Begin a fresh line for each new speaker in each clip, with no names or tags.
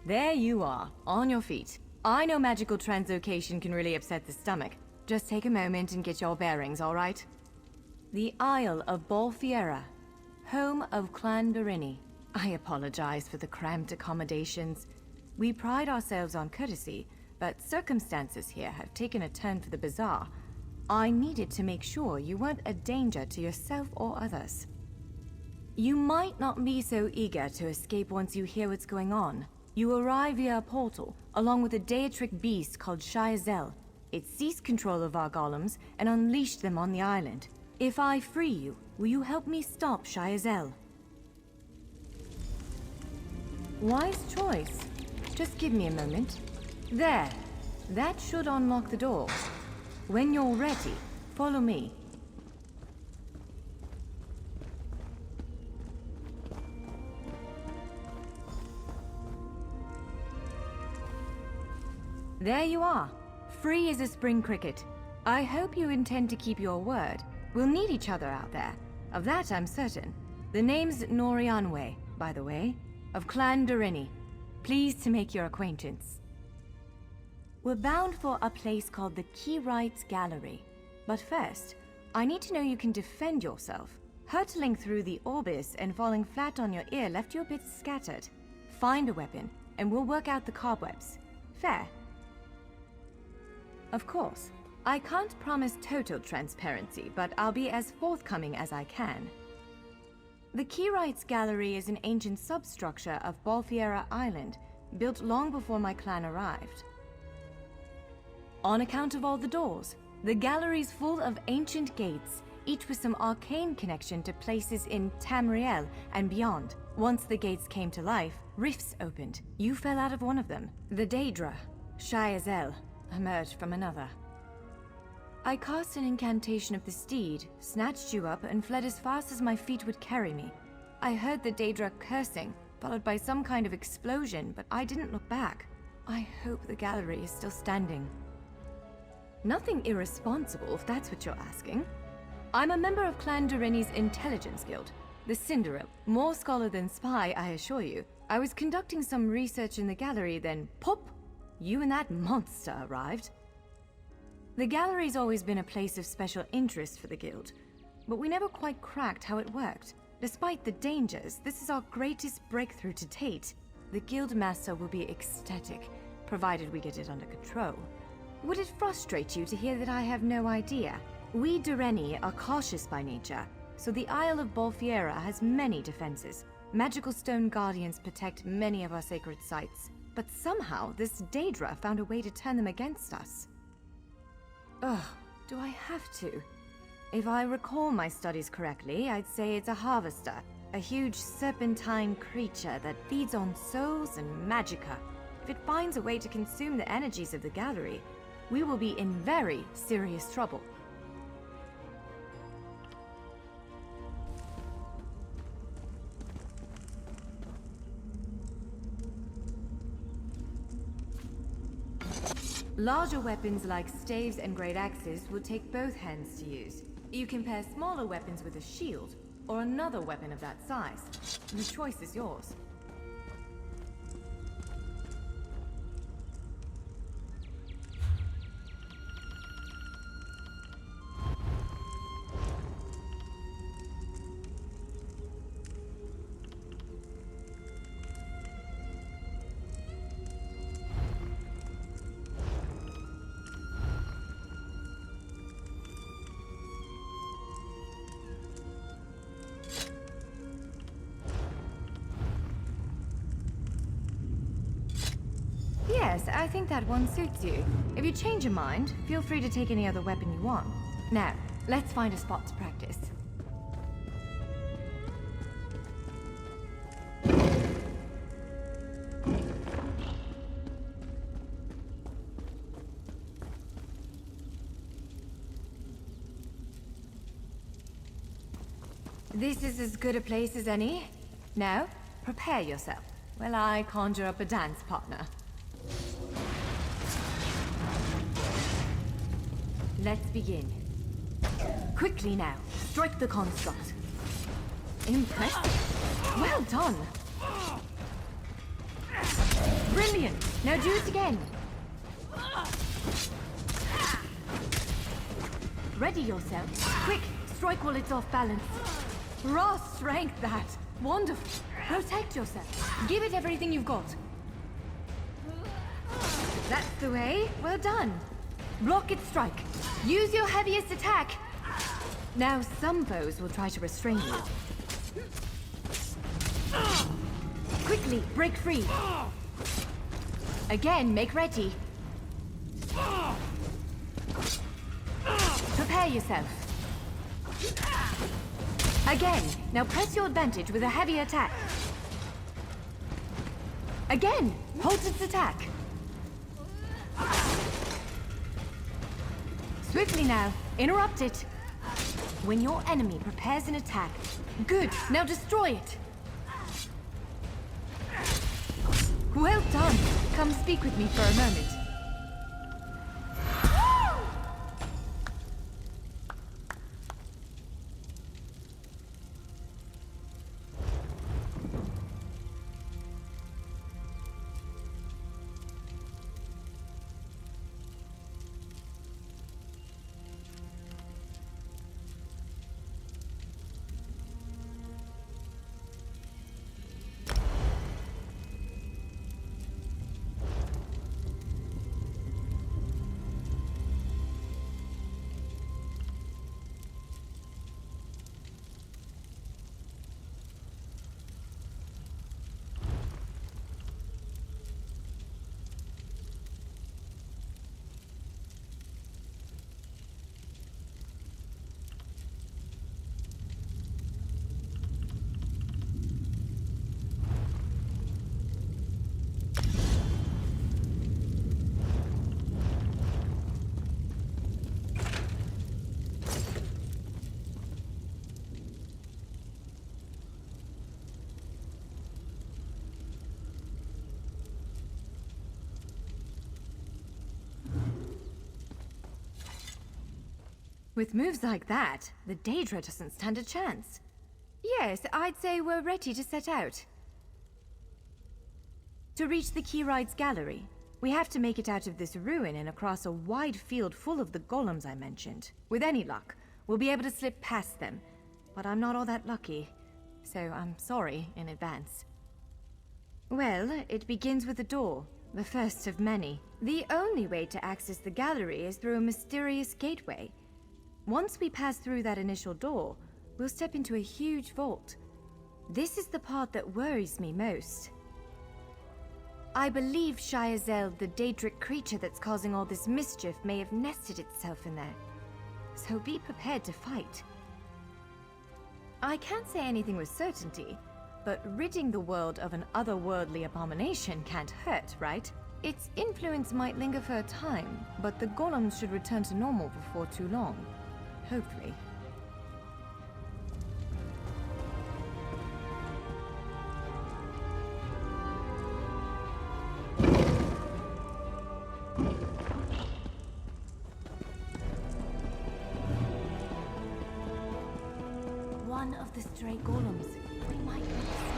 There you are, on your feet. I know magical translocation can really upset the stomach. Just take a moment and get your bearings, all right? The Isle of Bolfiera, home of Clan Dorini. I apologize for the cramped accommodations. We pride ourselves on courtesy, but circumstances here have taken a turn for the bizarre. I needed to make sure you weren't a danger to yourself or others. You might not be so eager to escape once you hear what's going on. You arrive via a portal, along with a Daetric beast called Shyazel. It seized control of our golems and unleashed them on the island. If I free you, will you help me stop Shyazel? Wise choice. Just give me a moment. There. That should unlock the doors. When you're ready, follow me. There you are. Free as a spring cricket. I hope you intend to keep your word. We'll need each other out there. Of that I'm certain. The name's Norianwe, by the way, of Clan Dorini. Pleased to make your acquaintance. We're bound for a place called the Keyrights Gallery. But first, I need to know you can defend yourself. Hurtling through the Orbis and falling flat on your ear left you a bit scattered. Find a weapon, and we'll work out the cobwebs. Fair? Of course. I can't promise total transparency, but I'll be as forthcoming as I can. The Keyrights Gallery is an ancient substructure of Bolfiera Island, built long before my clan arrived. On account of all the doors, the gallery's full of ancient gates, each with some arcane connection to places in Tamriel and beyond. Once the gates came to life, rifts opened. You fell out of one of them. The Daedra, Shyazel, emerged from another. I cast an incantation of the steed, snatched you up, and fled as fast as my feet would carry me. I heard the Daedra cursing, followed by some kind of explosion, but I didn't look back. I hope the gallery is still standing. Nothing irresponsible, if that's what you're asking. I'm a member of Clan Dorini's Intelligence Guild, the Cinderella. More scholar than spy, I assure you. I was conducting some research in the gallery, then pop! You and that monster arrived. The gallery's always been a place of special interest for the guild, but we never quite cracked how it worked. Despite the dangers, this is our greatest breakthrough to date. The guild master will be ecstatic, provided we get it under control. Would it frustrate you to hear that I have no idea? We Doreni are cautious by nature, so the Isle of Bolfiera has many defenses. Magical stone guardians protect many of our sacred sites, but somehow this Daedra found a way to turn them against us. Ugh, do I have to? If I recall my studies correctly, I'd say it's a harvester, a huge serpentine creature that feeds on souls and magicka. If it finds a way to consume the energies of the gallery, we will be in very serious trouble. Larger weapons like staves and great axes will take both hands to use. You can pair smaller weapons with a shield, or another weapon of that size. The choice is yours. Yes, I think that one suits you. If you change your mind, feel free to take any other weapon you want. Now, let's find a spot to practice. This is as good a place as any. Now, prepare yourself while I conjure up a dance partner. Let's begin. Quickly now, strike the construct. Impressive. Well done. Brilliant! Now do it again. Ready yourself. Quick, strike while it's off balance. Raw strength, that. Wonderful. Protect yourself. Give it everything you've got. That's the way. Well done. Block its strike. Use your heaviest attack. Now some foes will try to restrain you. Quickly, break free. Again, make ready. Prepare yourself. Again, now press your advantage with a heavy attack. Again, hold its attack. Swiftly now, interrupt it. When your enemy prepares an attack, good, now destroy it. Well done. Come speak with me for a moment. With moves like that, the Daedra doesn't stand a chance. Yes, I'd say we're ready to set out. To reach the Keyride's gallery, we have to make it out of this ruin and across a wide field full of the golems I mentioned. With any luck, we'll be able to slip past them, but I'm not all that lucky, so I'm sorry in advance. Well, it begins with a door, the first of many. The only way to access the gallery is through a mysterious gateway. Once we pass through that initial door, we'll step into a huge vault. This is the part that worries me most. I believe Shiazel, the Daedric creature that's causing all this mischief, may have nested itself in there. So be prepared to fight. I can't say anything with certainty, but ridding the world of an otherworldly abomination can't hurt, right? Its influence might linger for a time, but the golems should return to normal before too long. Hopefully. One of the stray golems. We might need to see.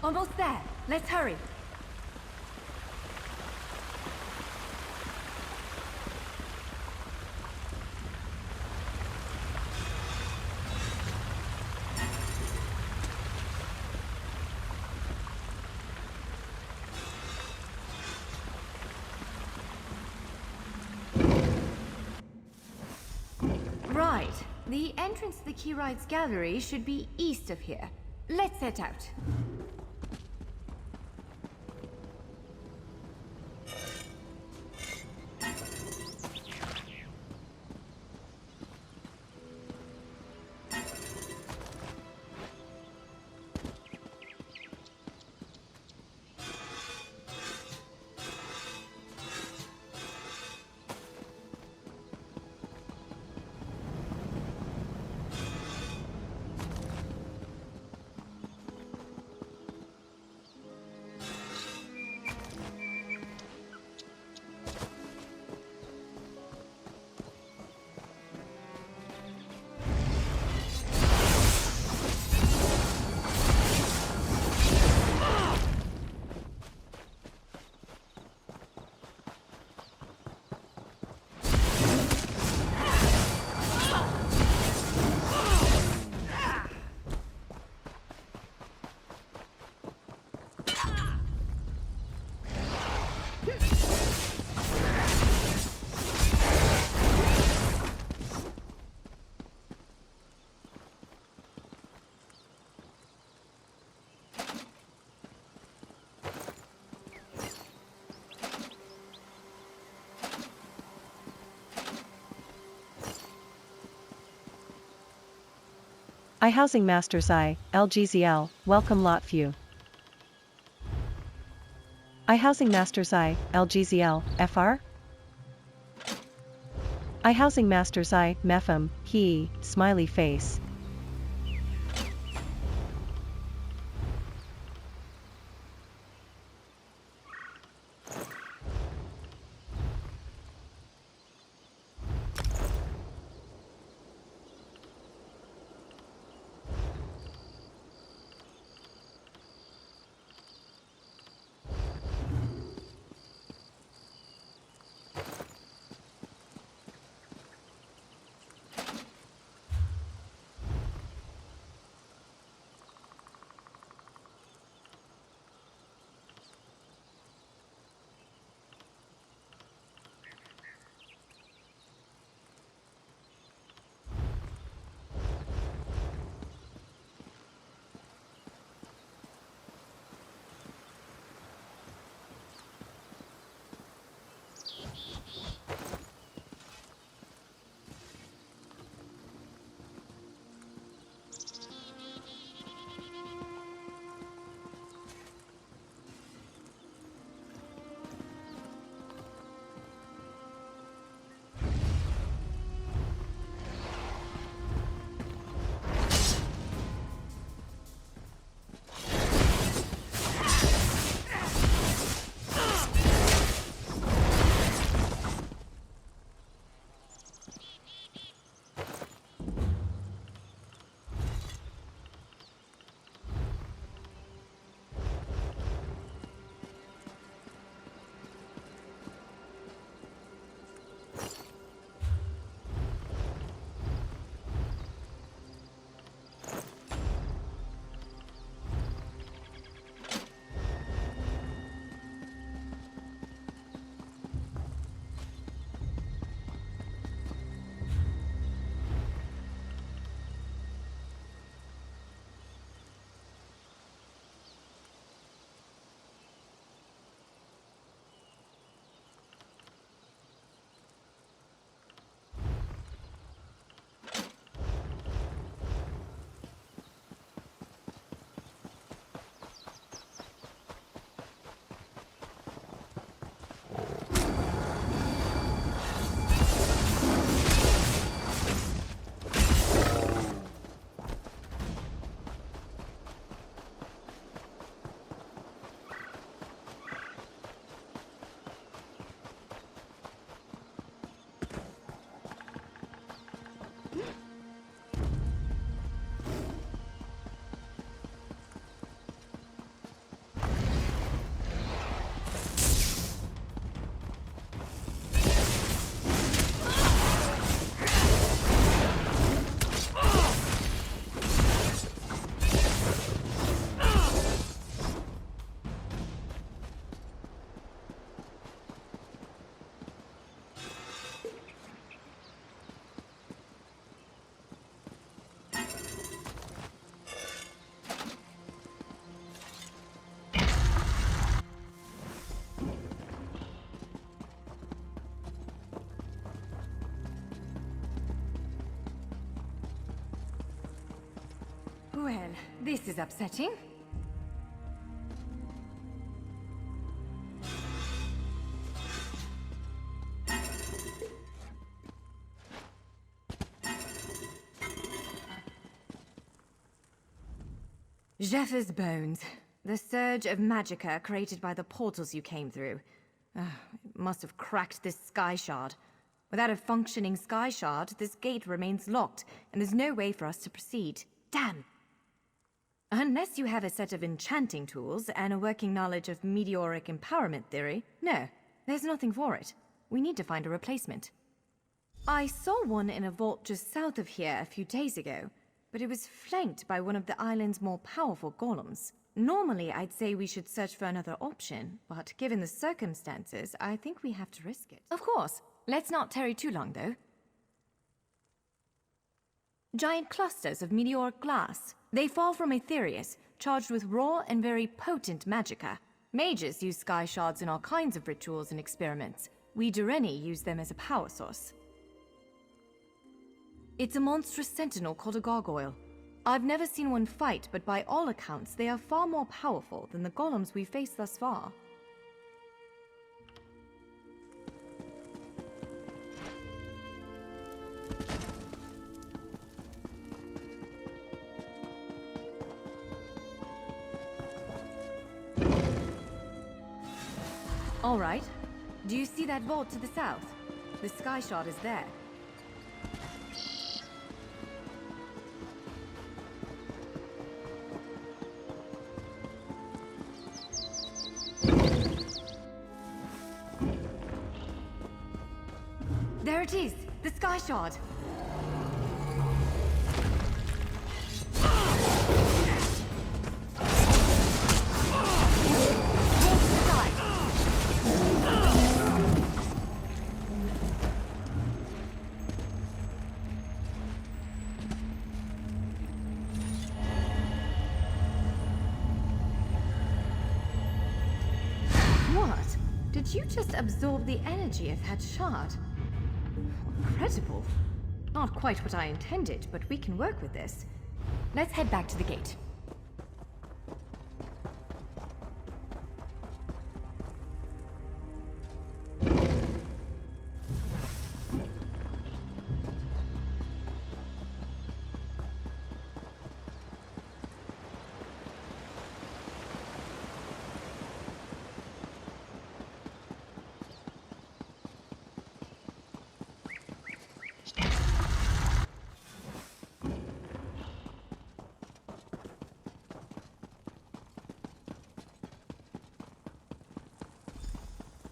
Almost there. Let's hurry. The entrance to the Keyrights Gallery should be east of here. Let's set out.
Housing Masters LGZL, welcome lot view. Housing Masters LGZL, FR? Housing Masters MEFM, he, smiley face.
Well, this is upsetting. Jeffers' bones. The surge of magicka created by the portals you came through. It must have cracked this sky shard. Without a functioning sky shard, this gate remains locked, and there's no way for us to proceed. Damn! Unless you have a set of enchanting tools and a working knowledge of meteoric empowerment theory, no, there's nothing for it. We need to find a replacement. I saw one in a vault just south of here a few days ago, but it was flanked by one of the island's more powerful golems. Normally, I'd say we should search for another option, but given the circumstances, I think we have to risk it. Of course. Let's not tarry too long, though. Giant clusters of meteoric glass. They fall from Aetherius, charged with raw and very potent magicka. Mages use sky shards in all kinds of rituals and experiments. We Dureni use them as a power source. It's a monstrous sentinel called a gargoyle. I've never seen one fight, but by all accounts, they are far more powerful than the golems we've faced thus far. All right. Do you see that vault to the south? The sky shard is there. There it is! The sky shard! What? Did you just absorb the energy of that shard? Incredible. Not quite what I intended, but we can work with this. Let's head back to the gate.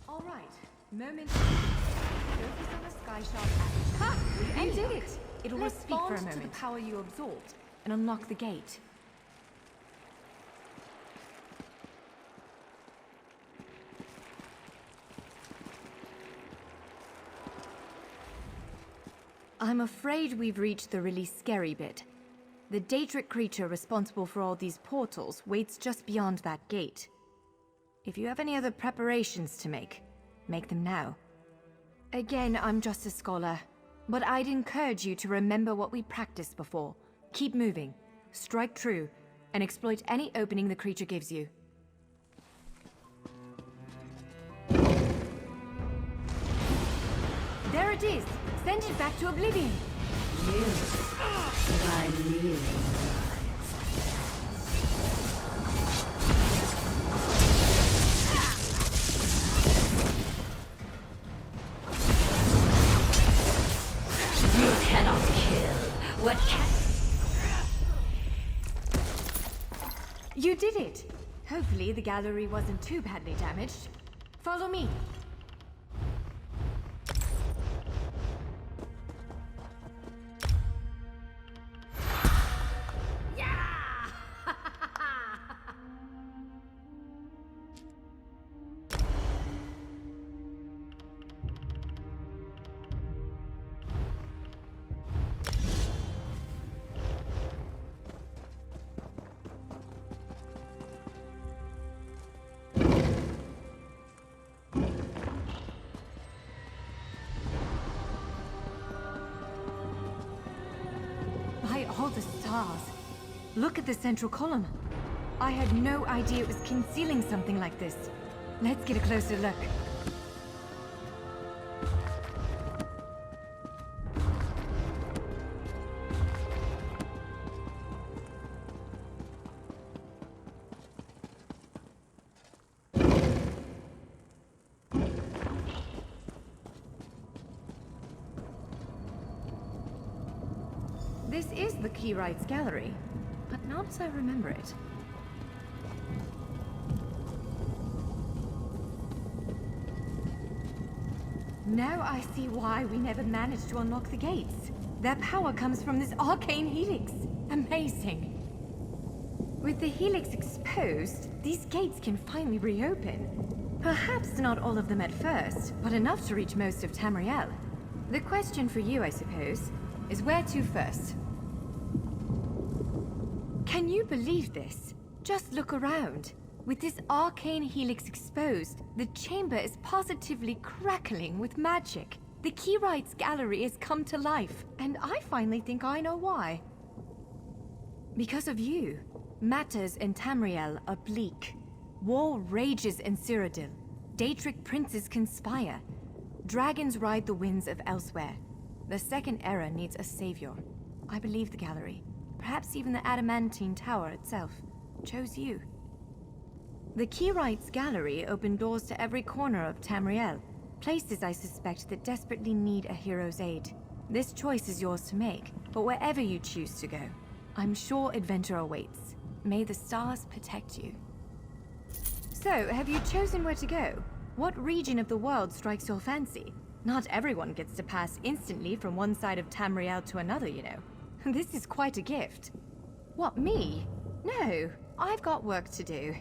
All right, moment. Focus on the sky shard. Ha! You did it. It'll respond for a moment to the power you absorbed and unlock the gate. I'm afraid we've reached the really scary bit. The Daedric creature responsible for all these portals waits just beyond that gate. If you have any other preparations to make them now. Again, I'm just a scholar, but I'd encourage you to remember what we practiced before. Keep moving, strike true, and exploit any opening the creature gives you. There it is! Send it back to oblivion!
What can...
You did it! Hopefully the gallery wasn't too badly damaged. Follow me! By all the stars, Look at the central column. I had no idea it was concealing something like this. Let's get a closer look. This is the Keyrights Gallery, but not as I remember it. Now I see why we never managed to unlock the gates. Their power comes from this arcane helix. Amazing. With the helix exposed, these gates can finally reopen. Perhaps not all of them at first, but enough to reach most of Tamriel. The question for you, I suppose, is where to first? Can you believe this? Just look around. With this arcane helix exposed, the chamber is positively crackling with magic. The Keyrights Gallery has come to life, and I finally think I know why. Because of you. Matters in Tamriel are bleak. War rages in Cyrodiil. Daedric princes conspire. Dragons ride the winds of elsewhere. The Second Era needs a savior. I believe the gallery, perhaps even the Adamantine Tower itself, chose you. The Keyrights Gallery opened doors to every corner of Tamriel, places I suspect that desperately need a hero's aid. This choice is yours to make, but wherever you choose to go, I'm sure adventure awaits. May the stars protect you. So, have you chosen where to go? What region of the world strikes your fancy? Not everyone gets to pass instantly from one side of Tamriel to another, you know. This is quite a gift. What, me? No, I've got work to do.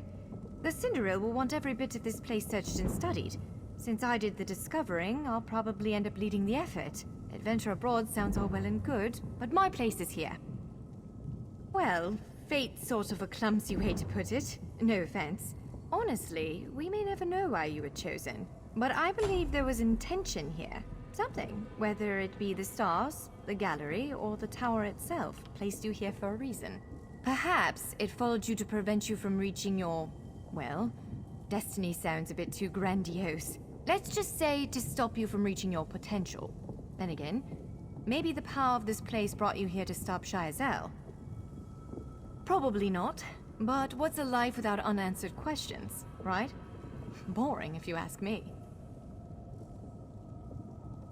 The Cinderil will want every bit of this place searched and studied. Since I did the discovering, I'll probably end up leading the effort. Adventure abroad sounds all well and good, but my place is here. Well, fate's sort of a clumsy way to put it. No offense. Honestly, we may never know why you were chosen. But I believe there was intention here. Something, whether it be the stars, the gallery, or the tower itself, placed you here for a reason. Perhaps it followed you to prevent you from reaching your, well, destiny sounds a bit too grandiose. Let's just say to stop you from reaching your potential. Then again, maybe the power of this place brought you here to stop Shayazel. Probably not, but what's a life without unanswered questions, right? Boring, if you ask me.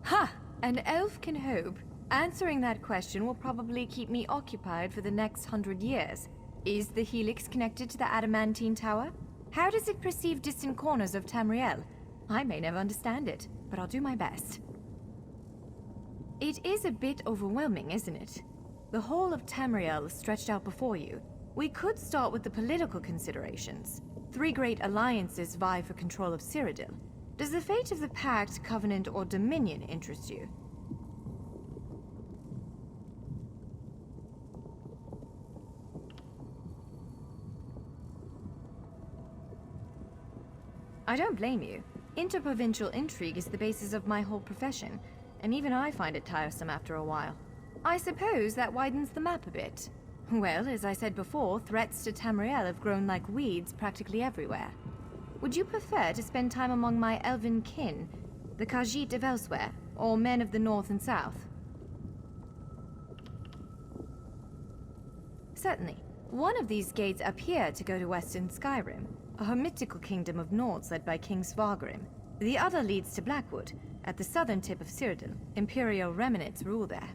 Ha! An elf can hope. Answering that question will probably keep me occupied for the next 100 years. Is the helix connected to the Adamantine Tower? How does it perceive distant corners of Tamriel? I may never understand it, but I'll do my best. It is a bit overwhelming, isn't it? The whole of Tamriel is stretched out before you. We could start with the political considerations. 3 great alliances vie for control of Cyrodiil. Does the fate of the Pact, Covenant, or Dominion interest you? I don't blame you. Interprovincial intrigue is the basis of my whole profession, and even I find it tiresome after a while. I suppose that widens the map a bit. Well, as I said before, threats to Tamriel have grown like weeds practically everywhere. Would you prefer to spend time among my elven kin, the Khajiit of elsewhere, or men of the north and south? Certainly. One of these gates appear to go to Western Skyrim, a hermitical kingdom of Nords led by King Svargrim. The other leads to Blackwood, at the southern tip of Cyrodiil. Imperial remnants rule there.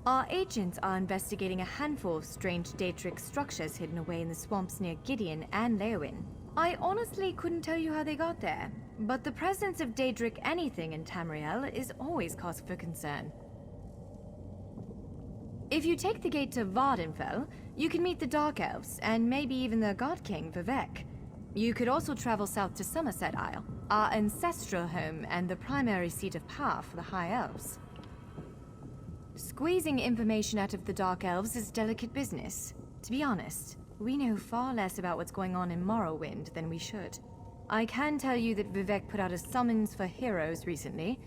Our agents are investigating a handful of strange Daedric structures hidden away in the swamps near Gideon and Leowyn. I honestly couldn't tell you how they got there, but the presence of Daedric anything in Tamriel is always cause for concern. If you take the gate to Vardenfell, you can meet the Dark Elves, and maybe even the God King, Vivek. You could also travel south to Somerset Isle, our ancestral home and the primary seat of power for the High Elves. Squeezing information out of the Dark Elves is delicate business. To be honest, we know far less about what's going on in Morrowind than we should. I can tell you that Vivek put out a summons for heroes recently.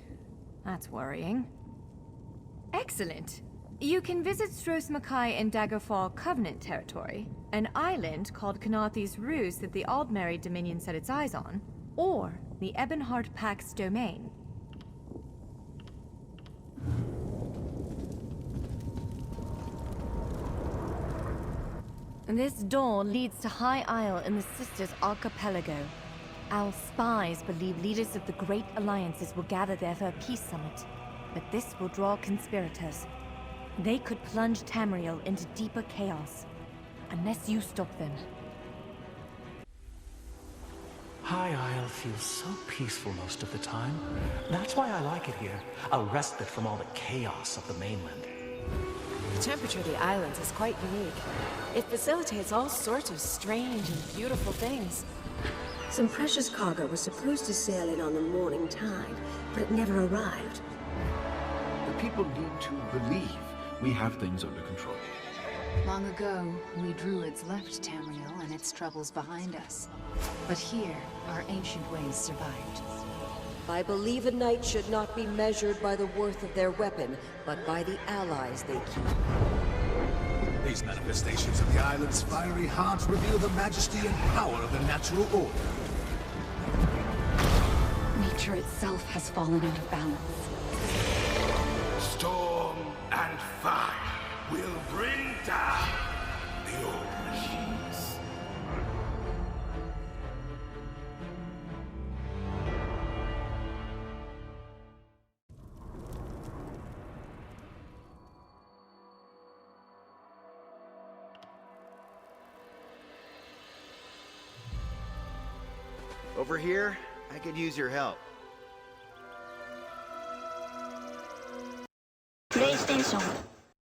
That's worrying. Excellent. You can visit Stros Mackay in Daggerfall Covenant territory, an island called Kanathi's Ruse that the Aldmeri Dominion set its eyes on, or the Ebonheart Pack's domain. This door leads to High Isle in the Sisters Archipelago. Our spies believe leaders of the Great Alliances will gather there for a peace summit, but this will draw conspirators. They could plunge Tamriel into deeper chaos, unless you stop them.
High Isle feels so peaceful most of the time. That's why I like it here. A respite from all the chaos of the mainland.
The temperature of the islands is quite unique. It facilitates all sorts of strange and beautiful things.
Some precious cargo was supposed to sail in on the morning tide, but it never arrived.
The people need to believe we have things under control.
Long ago, we druids left Tamriel and its troubles behind us. But here, our ancient ways survived.
I believe a knight should not be measured by the worth of their weapon, but by the allies they keep.
These manifestations of the island's fiery heart reveal the majesty and power of the natural order.
Nature itself has fallen out of balance.
Storm and fire will bring down the old machines.
Over here, I could use your help.
PlayStation